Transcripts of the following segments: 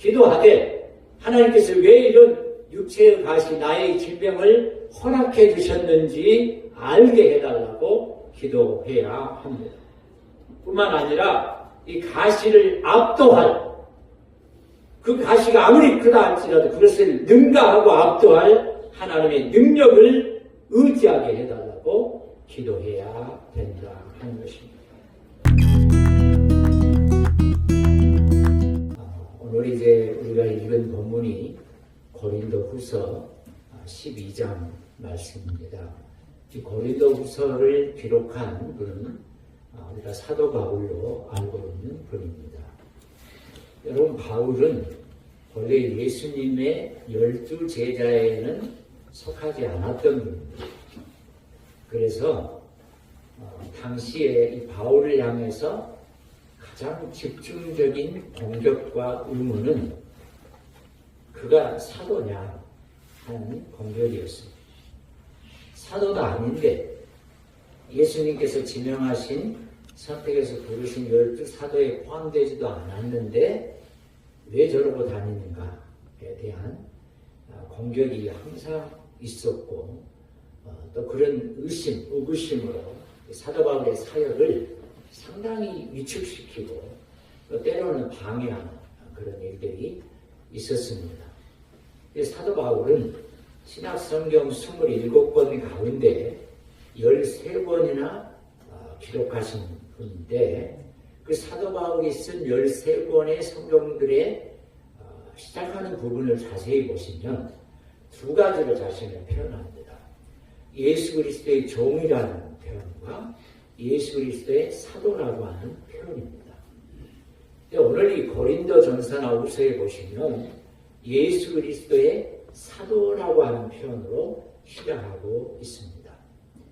기도하되 하나님께서 왜 이런 육체의 가시, 나의 질병을 허락해 주셨는지 알게 해달라고 기도해야 합니다. 뿐만 아니라 이 가시를 압도할, 그 가시가 아무리 크다 할지라도 그것을 능가하고 압도할 하나님의 능력을 의지하게 해달라고 기도해야 된다 하는 것입니다. 오늘 이제 우리가 읽은 본문이 고린도후서 12장 말씀입니다. 이 고린도후서를 기록한 분은 우리가 사도 바울로 알고 있는 분입니다. 여러분, 바울은 원래 예수님의 12제자에는 속하지 않았던 분입니다. 그래서 당시에 이 바울을 향해서 가장 집중적인 공격과 의문은 그가 사도냐 하는 공격이었습니다. 사도도 아닌데 예수님께서 지명하신, 선택해서 부르신 12사도에 포함되지도 않았는데 왜 저러고 다니는가에 대한 공격이 항상 있었고, 또 그런 의구심으로 사도 바울의 사역을 상당히 위축시키고 또 때로는 방해하는 그런 일들이 있었습니다. 사도 바울은 신약 성경 27권 가운데 13권이나 기록하신 분인데, 그 사도 바울이 쓴 13권의 성경들의 시작하는 부분을 자세히 보시면 두 가지로 자신을 표현합니다. 예수 그리스도의 종이라는 표현과 예수 그리스도의 사도라고 하는 표현입니다. 오늘 이 고린도 전서나 후서에 보시면 예수 그리스도의 사도라고 하는 표현으로 시작하고 있습니다.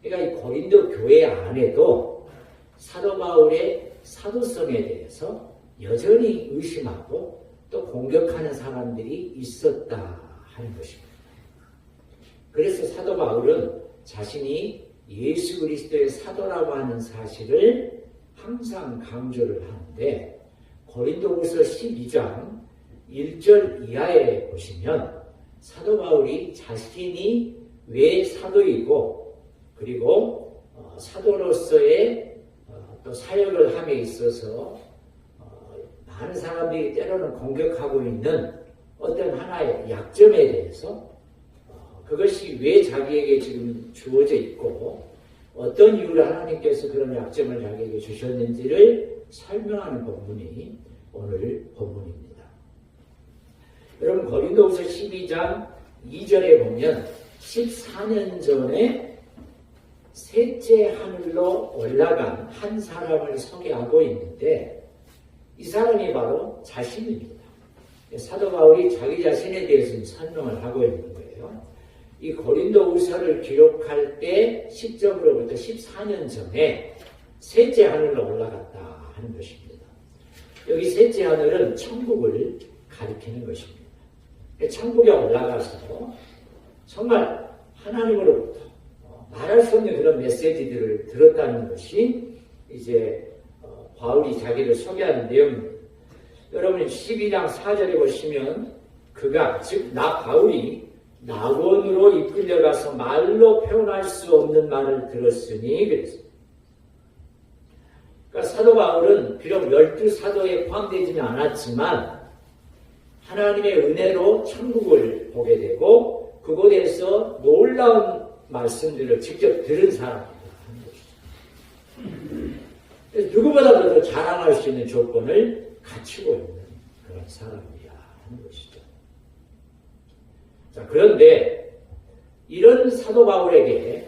그러니까 이 고린도 교회 안에도 사도 바울의 사도성에 대해서 여전히 의심하고 또 공격하는 사람들이 있었다 하는 것입니다. 그래서 사도 바울은 자신이 예수 그리스도의 사도라고 하는 사실을 항상 강조를 하는데, 고린도후서 12장 1절 이하에 보시면 사도 바울이 자신이 왜 사도이고, 그리고 사도로서의 또 사역을 함에 있어서 많은 사람들이 때로는 공격하고 있는 어떤 하나의 약점에 대해서, 그것이 왜 자기에게 지금 주어져 있고 어떤 이유로 하나님께서 그런 약점을 자기에게 주셨는지를 설명하는 본문이 오늘 본문입니다. 여러분, 고린도후서 12장 2절에 보면 14년 전에 셋째 하늘로 올라간 한 사람을 소개하고 있는데, 이 사람이 바로 자신입니다. 사도 바울이 자기 자신에 대해서 설명을 하고 있는 거예요. 이 고린도후서를 기록할 때 시점으로부터 14년 전에 셋째 하늘로 올라갔다 하는 것입니다. 여기 셋째 하늘은 천국을 가리키는 것입니다. 천국에 올라가서 정말 하나님으로부터 말할 수 없는 그런 메시지들을 들었다는 것이 이제 바울이 자기를 소개하는 내용입니다. 여러분, 12장 4절에 보시면 그가, 즉 나 바울이 낙원으로 이끌려가서 말로 표현할 수 없는 말을 들었으니 그랬습니다. 그러니까 사도 바울은 비록 12사도에 포함되지는 않았지만 하나님의 은혜로 천국을 보게 되고 그곳에서 놀라운 말씀들을 직접 들은 사람이다 하는 것이죠. 누구보다도 더 자랑할 수 있는 조건을 갖추고 있는 그런 사람이야 하는 것이죠. 자, 그런데 이런 사도 바울에게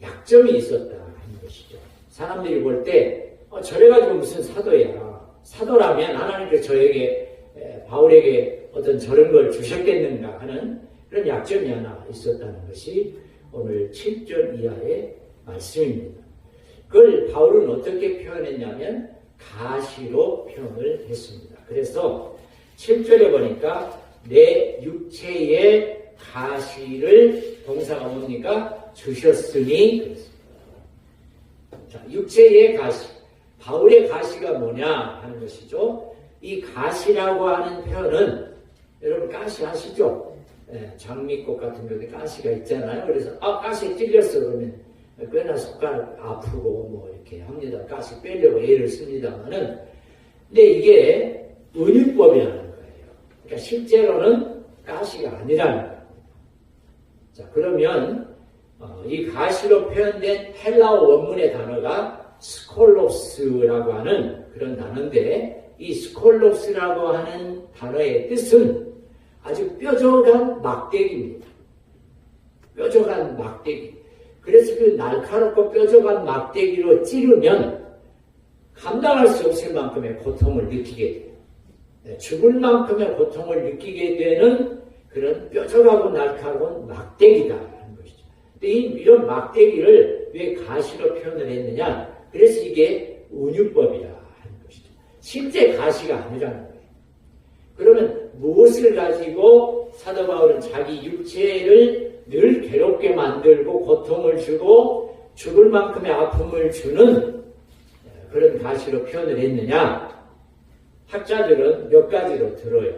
약점이 있었다 하는 것이죠. 사람들이 볼 때 저래가지고 무슨 사도야. 사도라면 하나님께서 바울에게 어떤 저런 걸 주셨겠는가 하는 그런 약점이 하나 있었다는 것이 오늘 7절 이하의 말씀입니다. 그걸 바울은 어떻게 표현했냐면 가시로 표현을 했습니다. 그래서 7절에 보니까 내 육체의 가시를 동사가 뭡니까? 주셨으니 그랬습니다. 자, 육체의 가시, 바울의 가시가 뭐냐 하는 것이죠. 이 가시라고 하는 표현은 여러분 가시 아시죠? 장미꽃 같은 경우에 가시가 있잖아요. 그래서 가시에 찔렸어 그러면 꽤나 손가락 아프고 뭐 이렇게 합니다. 가시 빼려고 애를 씁니다만은 근데 이게 은유법이라는 거예요. 그러니까 실제로는 가시가 아니라는 거예요. 자, 그러면 이 가시로 표현된 헬라어 원문의 단어가 스콜로스라고 하는 그런 단어인데 이 스콜로스라고 하는 단어의 뜻은 아주 뾰족한 막대기입니다. 뾰족한 막대기. 그래서 그 날카롭고 뾰족한 막대기로 찌르면 감당할 수 없을 만큼의 고통을 느끼게 돼요. 죽을 만큼의 고통을 느끼게 되는 그런 뾰족하고 날카로운 막대기다 하는 것이죠. 근데 이런 막대기를 왜 가시로 표현을 했느냐? 그래서 이게 은유법이라 하는 것이죠. 실제 가시가 아니라는 거예요. 그러면 무엇을 가지고 사도 바울은 자기 육체를 늘 괴롭게 만들고 고통을 주고 죽을 만큼의 아픔을 주는 그런 가시로 표현을 했느냐? 학자들은 몇 가지로 들어요.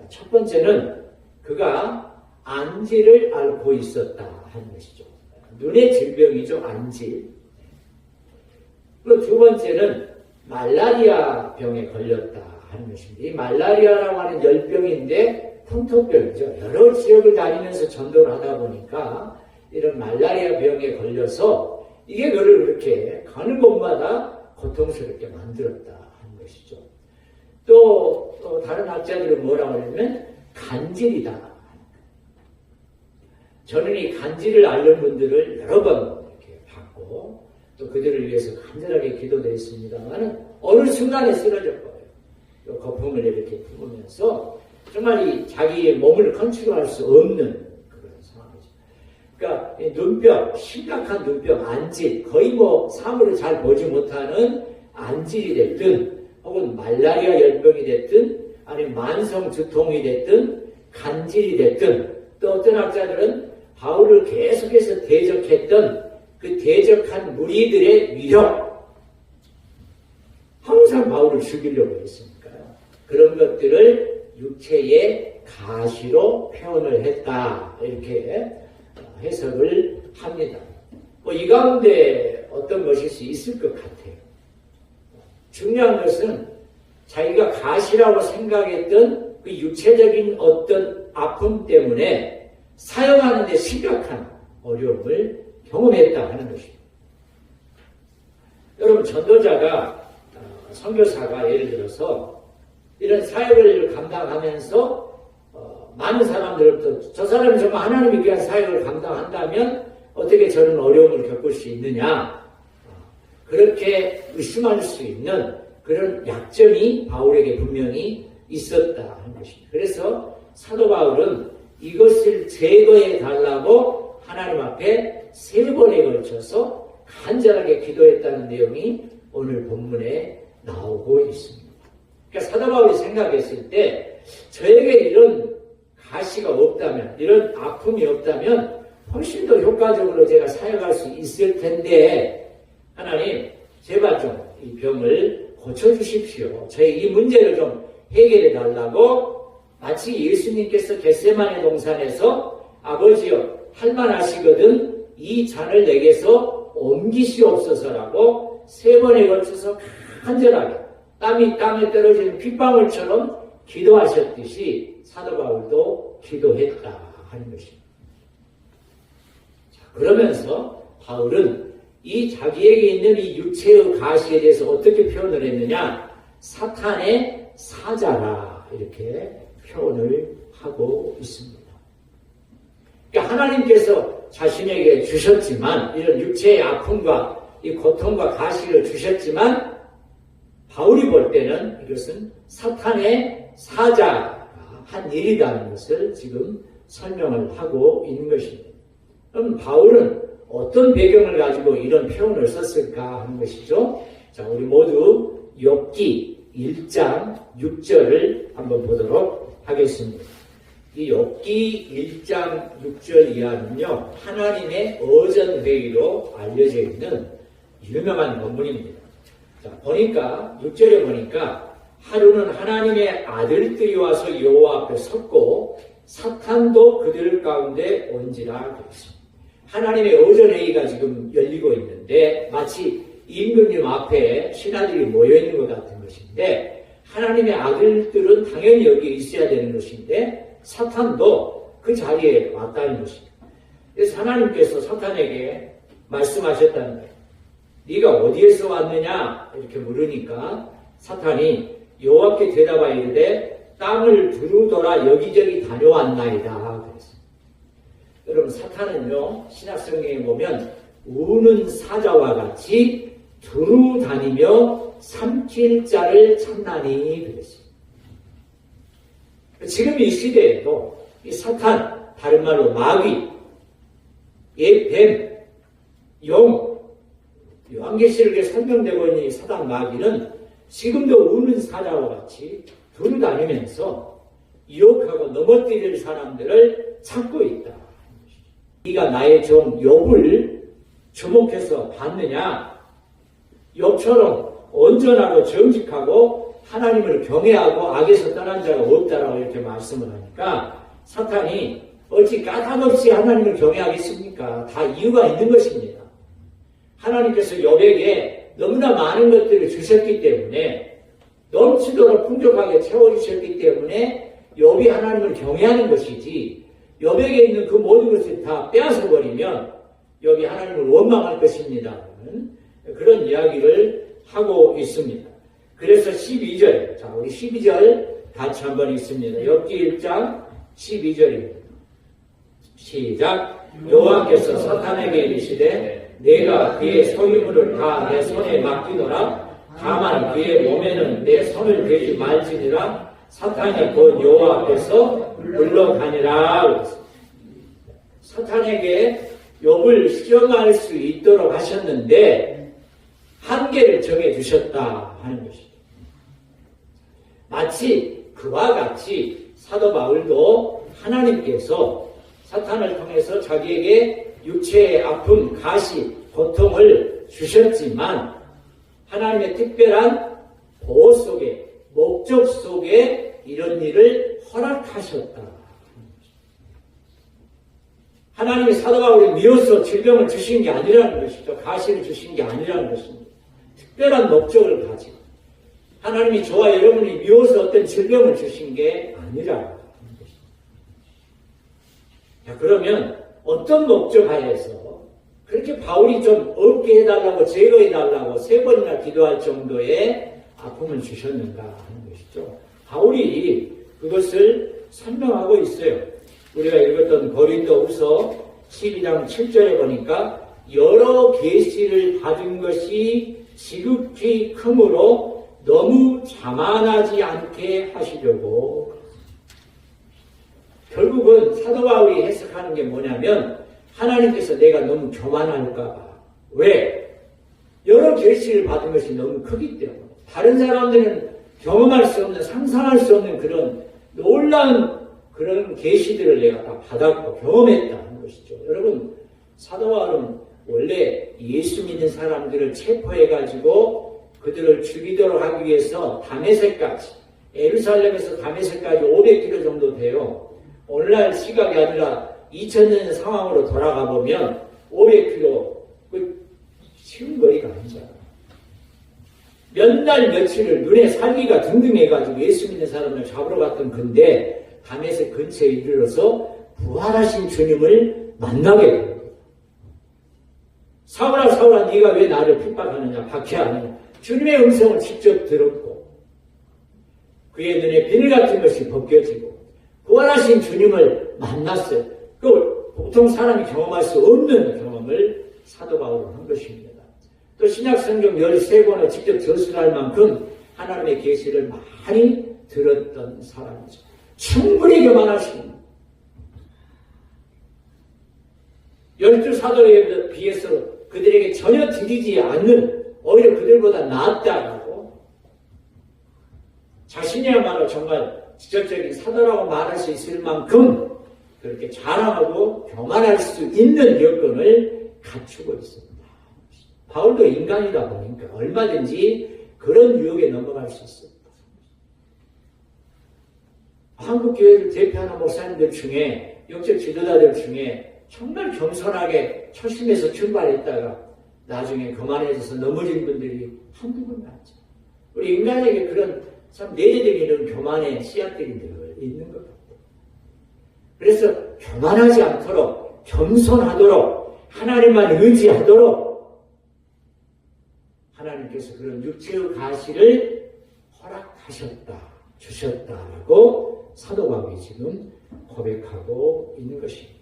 첫 번째는 그가 안질을 앓고 있었다 하는 것이죠. 눈의 질병이죠, 안질. 그리고 두 번째는 말라리아 병에 걸렸다 하는 것입니다. 이 말라리아라고 하는 열병인데 풍토병이죠. 여러 지역을 다니면서 전도를 하다 보니까 이런 말라리아 병에 걸려서 이게 그를 그렇게 가는 곳마다 고통스럽게 만들었다 하는 것이죠. 또 다른 학자들은 뭐라고 하냐면 간질이다. 저는 이 간질을 앓는 분들을 여러 번 이렇게 봤고 또 그들을 위해서 간절하게 기도도 했습니다만 어느 순간에 쓰러져 버려요. 거품을 이렇게 품으면서 정말 이 자기의 몸을 컨트롤할 수 없는 그런 상황이죠. 그러니까 눈병, 심각한 눈병, 안질, 거의 뭐 사물을 잘 보지 못하는 안질이 됐든 혹은 말라리아 열병이 됐든 아니면 만성 두통이 됐든 간질이 됐든 또 어떤 학자들은 바울을 계속해서 대적했던 그 대적한 무리들의 위력 항상 바울을 죽이려고 했으니까요. 그런 것들을 육체의 가시로 표현을 했다 이렇게 해석을 합니다. 이 가운데 어떤 것일 수 있을 것 같아요. 중요한 것은 자기가 가시라고 생각했던 그 육체적인 어떤 아픔 때문에 사역하는 데 심각한 어려움을 경험했다 하는 것입니다. 여러분 전도자가 선교사가 예를 들어서 이런 사역을 감당하면서 많은 사람들부터 저 사람이 정말 하나님이 위한 사역을 감당한다면 어떻게 저런 어려움을 겪을 수 있느냐 그렇게 의심할 수 있는 그런 약점이 바울에게 분명히 있었다 하는 것입니다. 그래서 사도 바울은 이것을 제거해 달라고 하나님 앞에 3번에 걸쳐서 간절하게 기도했다는 내용이 오늘 본문에 나오고 있습니다. 그러니까 사도 바울이 생각했을 때 저에게 이런 가시가 없다면 이런 아픔이 없다면 훨씬 더 효과적으로 제가 사역할 수 있을 텐데 하나님 제발 좀 이 병을 고쳐주십시오. 저희 이 문제를 좀 해결해 달라고 마치 예수님께서 겟세마네 동산에서 아버지여 할만하시거든 이 잔을 내게서 옮기시옵소서라고 3번에 걸쳐서 간절하게 땀이 땅에 떨어지는 핏방울처럼 기도하셨듯이 사도 바울도 기도했다 하는 것입니다. 그러면서 바울은 이 자기에게 있는 이 육체의 가시에 대해서 어떻게 표현을 했느냐? 사탄의 사자라 이렇게 표현을 하고 있습니다. 그러니까 하나님께서 자신에게 주셨지만 이런 육체의 아픔과 이 고통과 가시를 주셨지만 바울이 볼 때는 이것은 사탄의 사자가 한 일이라는 것을 지금 설명을 하고 있는 것입니다. 그럼 바울은 어떤 배경을 가지고 이런 표현을 썼을까 하는 것이죠. 자, 우리 모두 욥기 1장 6절을 한번 보도록 하겠습니다. 이 욥기 1장 6절 이하는요, 하나님의 어전회의로 알려져 있는 유명한 본문입니다. 자, 보니까 6절에 보니까 하루는 하나님의 아들들이 와서 여호와 앞에 섰고 사탄도 그들 가운데 온지라 그랬습니다. 하나님의 어전회의가 지금 열리고 있는데 마치 임금님 앞에 신하들이 모여있는 것 같은 것인데 하나님의 아들들은 당연히 여기 있어야 되는 것인데 사탄도 그 자리에 왔다는 것입니다. 그래서 하나님께서 사탄에게 말씀하셨다는 거예요. 네가 어디에서 왔느냐 이렇게 물으니까 사탄이 여호와께 대답하여 이르되 땅을 두루더라 여기저기 다녀왔나이다 그랬어요. 여러분 사탄은요 신약성경에 보면 우는 사자와 같이 두루 다니며 삼킬 자를 찾나니 그랬어요. 지금 이 시대에도 이 사탄 다른 말로 마귀 뱀 용 요한계시록에 설명되고 있는 이 사단 마귀는 지금도 우는 사자와 같이 두루 다니면서 유혹하고 넘어뜨릴 사람들을 찾고 있다. 네가 나의 종 욥을 주목해서 봤느냐? 욥처럼 온전하고 정직하고 하나님을 경외하고 악에서 떠난 자가 없다라고 이렇게 말씀을 하니까 사탄이 어찌 까닭없이 하나님을 경외하겠습니까? 다 이유가 있는 것입니다. 하나님께서 욥에게 너무나 많은 것들을 주셨기 때문에 넘치도록 풍족하게 채워주셨기 때문에 욥이 하나님을 경외하는 것이지 욥에게 있는 그 모든 것을 다 빼앗아 버리면 욥이 하나님을 원망할 것입니다. 그런 이야기를 하고 있습니다. 그래서 12절, 자 우리 12절 같이 한번 읽습니다. 욥기 1장 12절입니다. 시작. 여호와께서 사탄에게 이르시되 내가 그의 소유물을 다 내 손에 맡기노라. 다만 그의 몸에는 내 손을 대지 말지니라. 사탄이 곧 여호와 앞에서 물러가니라. 사탄에게 욥을 시험할 수 있도록 하셨는데 한계를 정해주셨다 하는 것입니다. 마치 그와 같이 사도 바울도 하나님께서 사탄을 통해서 자기에게 육체의 아픔, 가시, 고통을 주셨지만 하나님의 특별한 보호 속에, 목적 속에 이런 일을 허락하셨다. 하나님이 사도 바울을 미워서 질병을 주신 게 아니라는 것이죠. 가시를 주신 게 아니라는 것입니다. 특별한 목적을 가지고 하나님이 저와 여러분이 미워서 어떤 질병을 주신 게 아니라는 것입니다. 자, 그러면 어떤 목적 하에서 그렇게 바울이 좀 없게 해달라고 제거해달라고 3번이나 기도할 정도의 아픔을 주셨는가 하는 것이죠. 바울이 그것을 설명하고 있어요. 우리가 읽었던 고린도후서 12장 7절에 보니까 여러 계시를 받은 것이 지극히 크므로 너무 자만하지 않게 하시려고. 결국은 사도 바울이 해석하는 게 뭐냐면 하나님께서 내가 너무 교만할까 봐. 왜? 여러 계시를 받은 것이 너무 크기 때문에. 다른 사람들은 경험할 수 없는, 상상할 수 없는 그런 놀라운 그런 계시들을 내가 다 받았고 경험했다는 것이죠. 여러분, 사도 바울은 원래 예수 믿는 사람들을 체포해가지고 그들을 죽이도록 하기 위해서 다메섹까지, 예루살렘에서 다메섹까지 500km 정도 돼요. 오늘날 시각이 아니라 2000년 상황으로 돌아가 보면 500km, 쉬운 거리가 아니잖아. 몇 날 며칠을 눈에 살기가 등등해가지고 예수 믿는 사람을 잡으러 갔던 건데 다메섹 근처에 이르러서 부활하신 주님을 만나게 된 거예요. 사울아 사울아 네가 왜 나를 핍박하느냐 박해하느냐. 주님의 음성을 직접 들었고 그의 눈에 비늘 같은 것이 벗겨지고 부활하신 주님을 만났어요. 그 보통 사람이 경험할 수 없는 경험을 사도 바울은 한 것입니다. 또 신약 성경 13권을 직접 저술할 만큼 하나님의 계시를 많이 들었던 사람이죠. 충분히 교만하신 12사도에 비해서 그들에게 전혀 드리지 않는 오히려 그들보다 낫다라고 자신이야말로 정말 지적적인 사도라고 말할 수 있을 만큼 그렇게 자랑하고 교만할 수 있는 여건을 갖추고 있습니다. 바울도 인간이다 보니까 얼마든지 그런 유혹에 넘어갈 수 있습니다. 한국 교회를 대표하는 목사님들 중에, 영적 지도자들 중에 정말 겸손하게 초심에서 출발했다가 나중에 거만해져서 넘어진 분들이 한두 분 많죠. 우리 인간에게 그런 참 내재적인 교만의 씨앗들이 늘 있는 것 같아요. 그래서 교만하지 않도록, 겸손하도록, 하나님만 의지하도록 하나님께서 그런 육체의 가시를 허락하셨다, 주셨다라고 사도 바울이 지금 고백하고 있는 것입니다.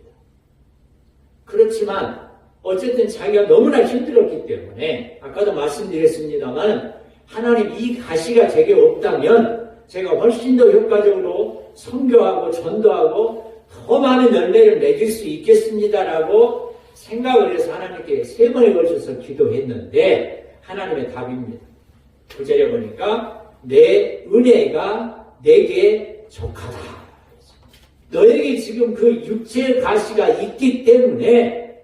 그렇지만 어쨌든 자기가 너무나 힘들었기 때문에 아까도 말씀드렸습니다만 하나님 이 가시가 제게 없다면 제가 훨씬 더 효과적으로 선교하고 전도하고 더 많은 열매를 맺을 수 있겠습니다라고 생각을 해서 하나님께 3번에 걸쳐서 기도했는데 하나님의 답입니다. 9절에 보니까 내 은혜가 내게 족하다. 너에게 지금 그 육체의 가시가 있기 때문에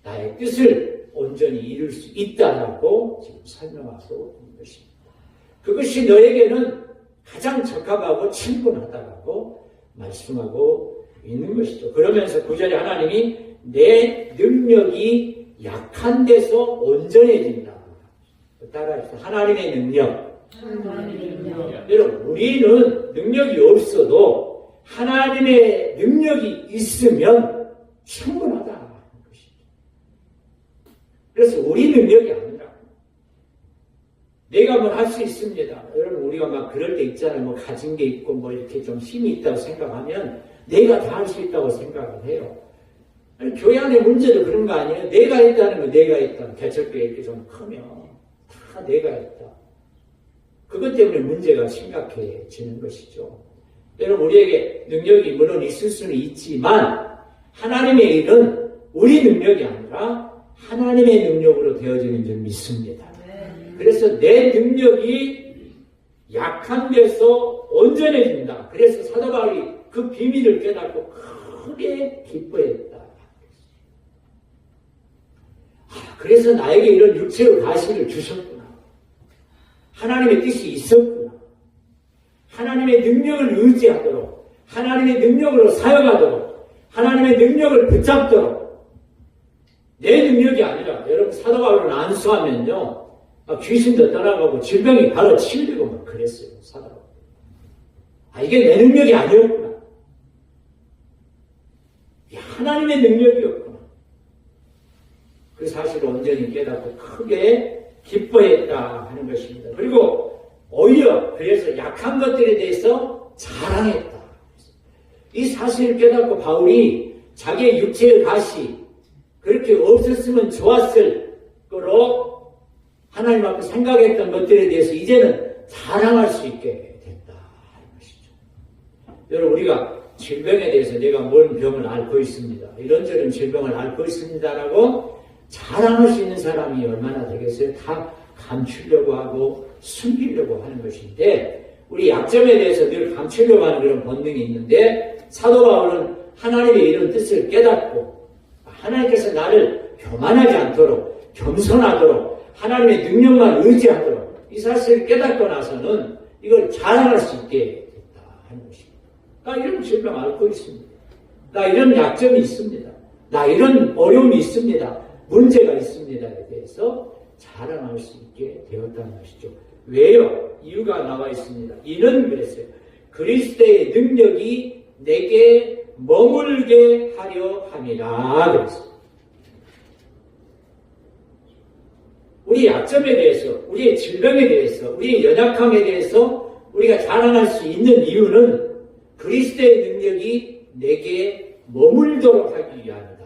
나의 뜻을 온전히 이룰 수 있다라고 지금 설명하고 있는 것입니다. 그것이 너에게는 가장 적합하고 친분하다라고 말씀하고 있는 것이죠. 그러면서 9절에 하나님이 내 능력이 약한 데서 온전해진다. 따라해서 하나님의 능력. 여러분, 우리는 능력이 없어도 하나님의 능력이 있으면 충분하다. 그래서 우리 능력이 아니라 내가 뭘 할 수 있습니다. 여러분 우리가 막 그럴 때 있잖아요. 뭐 가진 게 있고 뭐 이렇게 좀 힘이 있다고 생각하면 내가 다 할 수 있다고 생각을 해요. 아니, 교회 안의 문제도 그런 거 아니에요? 내가 했다는 거 내가 했다. 개척교회 이렇게 좀 크면 다 내가 했다. 그것 때문에 문제가 심각해지는 것이죠. 여러분 우리에게 능력이 물론 있을 수는 있지만 하나님의 일은 우리 능력이 아니라 하나님의 능력으로 되어지는 줄 믿습니다. 그래서 내 능력이 약한 데서 온전해진다. 그래서 사도 바울이 그 비밀을 깨닫고 크게 기뻐했다. 그래서 나에게 이런 육체의 가시를 주셨구나. 하나님의 뜻이 있었구나. 하나님의 능력을 의지하도록, 하나님의 능력으로 사용하도록, 하나님의 능력을 붙잡도록 내 능력이 아니라 여러분 사도 바울은 안수하면요 귀신도 떠나가고 질병이 바로 치유되고 막 그랬어요. 사도 바울. 이게 내 능력이 아니었구나. 하나님의 능력이었구나. 그 사실을 온전히 깨닫고 크게 기뻐했다 하는 것입니다. 그리고 오히려 그래서 약한 것들에 대해서 자랑했다. 이 사실을 깨닫고 바울이 자기의 육체의 가시 그렇게 없었으면 좋았을 거로 하나님 앞에 생각했던 것들에 대해서 이제는 자랑할 수 있게 됐다 하는 것이죠. 여러분 우리가 질병에 대해서 내가 뭔 병을 앓고 있습니다. 이런저런 질병을 앓고 있습니다라고 자랑할 수 있는 사람이 얼마나 되겠어요? 다 감추려고 하고 숨기려고 하는 것인데 우리 약점에 대해서 늘 감추려고 하는 그런 본능이 있는데 사도 바울은 하나님의 이런 뜻을 깨닫고 하나님께서 나를 교만하지 않도록 겸손하도록 하나님의 능력만 의지하도록 이 사실을 깨닫고 나서는 이걸 자랑할 수 있게 됐다 하는 것입니다. 나 이런 질병 앓고 있습니다. 나 이런 약점이 있습니다. 나 이런 어려움이 있습니다. 문제가 있습니다에 대해서 자랑할 수 있게 되었다는 것이죠. 왜요? 이유가 나와 있습니다. 이는 그랬어요. 그리스도의 능력이 내게 머물게 하려 함이라 그랬어요. 우리 약점에 대해서, 우리의 질병에 대해서, 우리의 연약함에 대해서 우리가 자랑할 수 있는 이유는 그리스도의 능력이 내게 머물도록 하기 위함이다.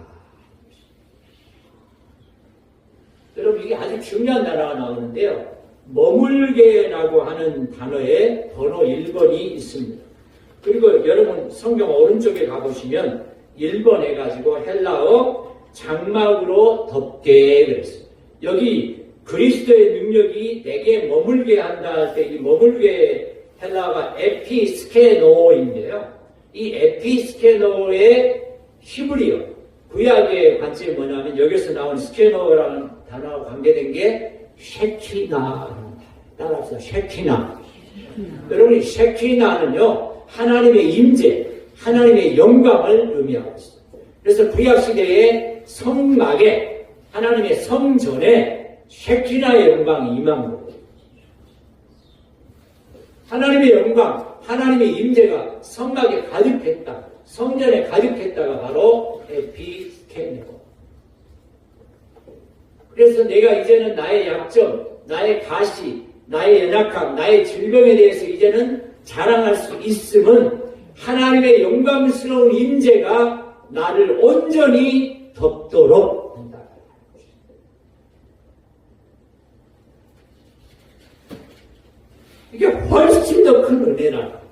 여러분 이게 아주 중요한 단어가 나오는데요. 머물게라고 하는 단어에 번호 1번이 있습니다. 그리고 여러분 성경 오른쪽에 가보시면 1번 해가지고 헬라어 장막으로 덮게 그랬어요. 여기 그리스도의 능력이 내게 머물게 한다 할 때 이 머물게 헬라어가 에피스케노인데요. 이 에피스케노의 히브리어 구약의 관점이 뭐냐면 여기서 나온 스케노라는 단어와 관계된 게 쉐키나 따라서 쉐키나 여러분이 셰키나는요, 하나님의 임재, 하나님의 영광을 의미하고 있습니다. 그래서 구약시대의 성막에, 하나님의 성전에 셰키나의 영광이 임한 거예요. 하나님의 영광, 하나님의 임재가 성막에 가득했다, 성전에 가득했다가 바로 에피스케네고. 그래서 내가 이제는 나의 약점, 나의 가시, 나의 연약함, 나의 질병에 대해서 이제는 자랑할 수 있음은 하나님의 영광스러운 임재가 나를 온전히 덮도록 한다. 이게 훨씬 더 큰 은혜라.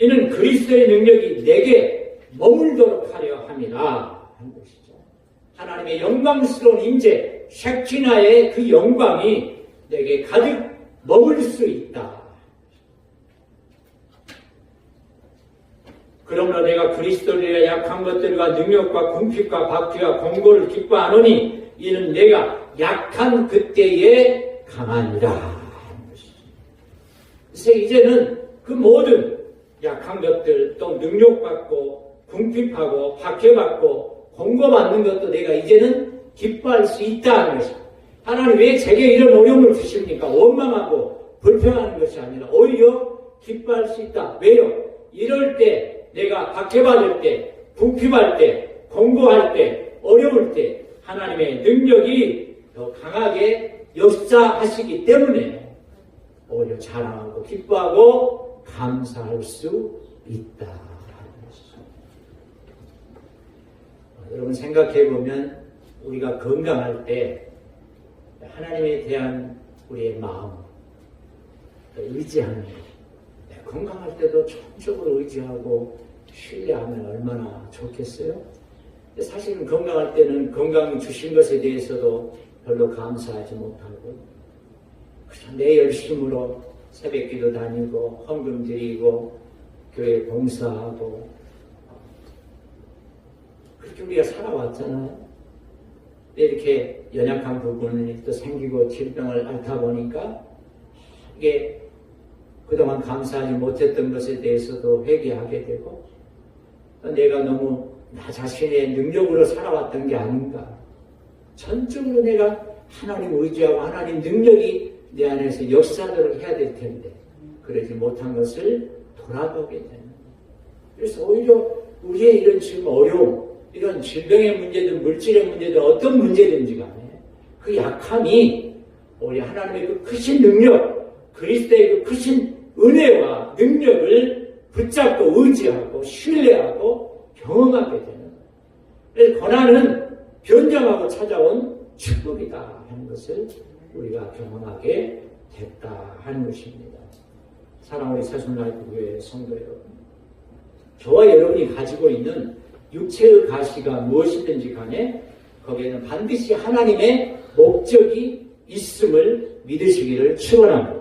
이는 그리스도의 능력이 내게 머물도록 하려 함이라 한 것이죠. 하나님의 영광스러운 임재, 셰키나의 그 영광이 내게 가득 머물 수 있다. 그러므로 내가 그리스도의 약한 것들과 능력과 궁핍과 박해와 공고를 기뻐하노니 이는 내가 약한 그때에 강하니라. 그래서 이제는 그 모든 약한 것들, 또 능력받고 궁핍하고 박해받고 공고받는 것도 내가 이제는 기뻐할 수 있다는 것입니다. 하나님 왜 제게 이런 어려움을 주십니까? 원망하고 불평하는 것이 아니라 오히려 기뻐할 수 있다. 왜요? 이럴 때 내가 박해받을 때, 궁핍할 때, 공고할 때, 어려울 때 하나님의 능력이 더 강하게 역사하시기 때문에 오히려 자랑하고 기뻐하고 감사할 수 있다. 여러분 생각해보면 우리가 건강할 때 하나님에 대한 우리의 마음, 의지하는 것, 건강할 때도 전적으로 의지하고 신뢰하면 얼마나 좋겠어요? 사실은 건강할 때는 건강 주신 것에 대해서도 별로 감사하지 못하고 그냥 내 열심으로 새벽기도 다니고 헌금 드리고 교회 봉사하고 그렇게 우리가 살아왔잖아요. 이렇게 연약한 부분이 또 생기고 질병을 앓다 보니까 이게 그동안 감사하지 못했던 것에 대해서도 회개하게 되고 내가 너무 나 자신의 능력으로 살아왔던 게 아닌가. 전적으로 내가 하나님 의지하고 하나님 능력이 내 안에서 역사를 해야 될 텐데 그러지 못한 것을 돌아보게 되는 거예요. 그래서 오히려 우리의 이런 지금 어려움, 이런 질병의 문제든 물질의 문제든 어떤 문제든지 간에 그 약함이 우리 하나님의 그 크신 능력, 그리스도의 그 크신 은혜와 능력을 붙잡고 의지하고 신뢰하고 경험하게 되는 거예요. 그래서 고난은 변정하고 찾아온 축복이다 하는 것을 우리가 경험하게 됐다 하는 것입니다. 사랑하는 새순라이프교회 성도 여러분, 저와 여러분이 가지고 있는 육체의 가시가 무엇이든지 간에 거기에는 반드시 하나님의 목적이 있음을 믿으시기를 축원합니다.